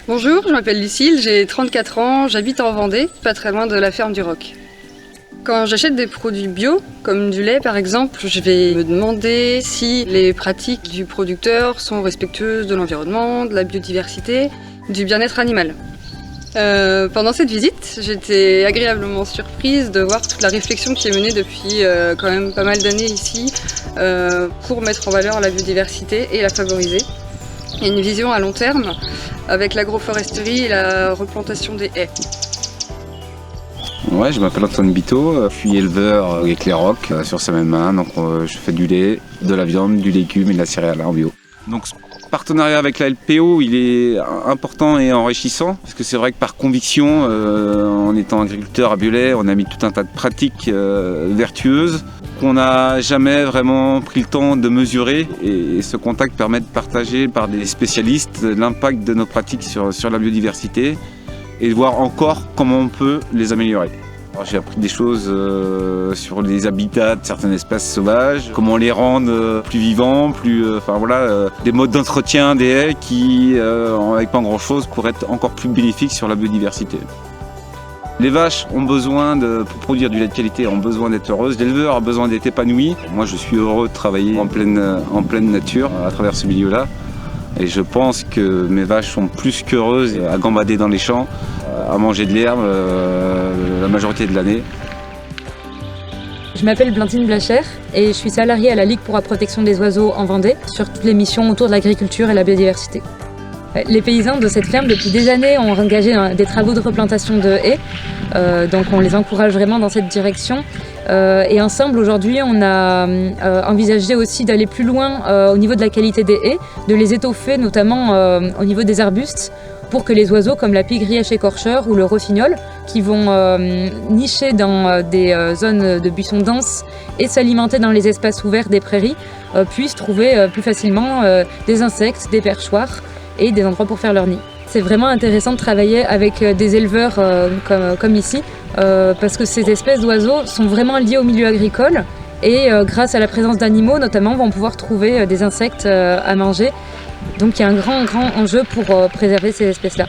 Bonjour, je m'appelle Lucille, j'ai 34 ans, j'habite en Vendée, pas très loin de la ferme du Roc. Quand j'achète des produits bio, comme du lait par exemple, je vais me demander si les pratiques du producteur sont respectueuses de l'environnement, de la biodiversité, du bien-être animal. Pendant cette visite, j'étais agréablement surprise de voir toute la réflexion qui est menée depuis quand même pas mal d'années ici pour mettre en valeur la biodiversité et la favoriser. Il y a une vision à long terme avec l'agroforesterie et la replantation des haies. Ouais, je m'appelle Antoine Biteau, je suis éleveur avec les Rocs sur Saint-Mémin, donc je fais du lait, de la viande, du légume et de la céréale en bio. Donc ce partenariat avec la LPO, il est important et enrichissant, parce que c'est vrai que par conviction, en étant agriculteur à Biolay, on a mis tout un tas de pratiques vertueuses qu'on n'a jamais vraiment pris le temps de mesurer, et ce contact permet de partager par des spécialistes l'impact de nos pratiques sur la biodiversité et de voir encore comment on peut les améliorer. J'ai appris des choses sur les habitats de certaines espèces sauvages, comment les rendre plus vivants, des modes d'entretien des haies qui, avec pas grand chose, pourraient être encore plus bénéfiques sur la biodiversité. Les vaches ont besoin, pour produire du lait de qualité, ont besoin d'être heureuses. L'éleveur a besoin d'être épanoui. Moi, je suis heureux de travailler en pleine nature à travers ce milieu-là. Et je pense que mes vaches sont plus qu'heureuses à gambader dans les champs, à manger de l'herbe la majorité de l'année. Je m'appelle Blandine Blachère et je suis salariée à la Ligue pour la protection des oiseaux en Vendée sur toutes les missions autour de l'agriculture et la biodiversité. Les paysans de cette ferme, depuis des années, ont engagé des travaux de replantation de haies, donc on les encourage vraiment dans cette direction. Et ensemble, aujourd'hui, on a envisagé aussi d'aller plus loin au niveau de la qualité des haies, de les étoffer, notamment au niveau des arbustes, pour que les oiseaux comme la pigue rièche écorcheur ou le rossignol, qui vont nicher dans des zones de buissons denses et s'alimenter dans les espaces ouverts des prairies, puissent trouver plus facilement des insectes, des perchoirs et des endroits pour faire leur nid. C'est vraiment intéressant de travailler avec des éleveurs comme ici, parce que ces espèces d'oiseaux sont vraiment liées au milieu agricole et grâce à la présence d'animaux notamment vont pouvoir trouver des insectes à manger. Donc il y a un grand enjeu pour préserver ces espèces-là.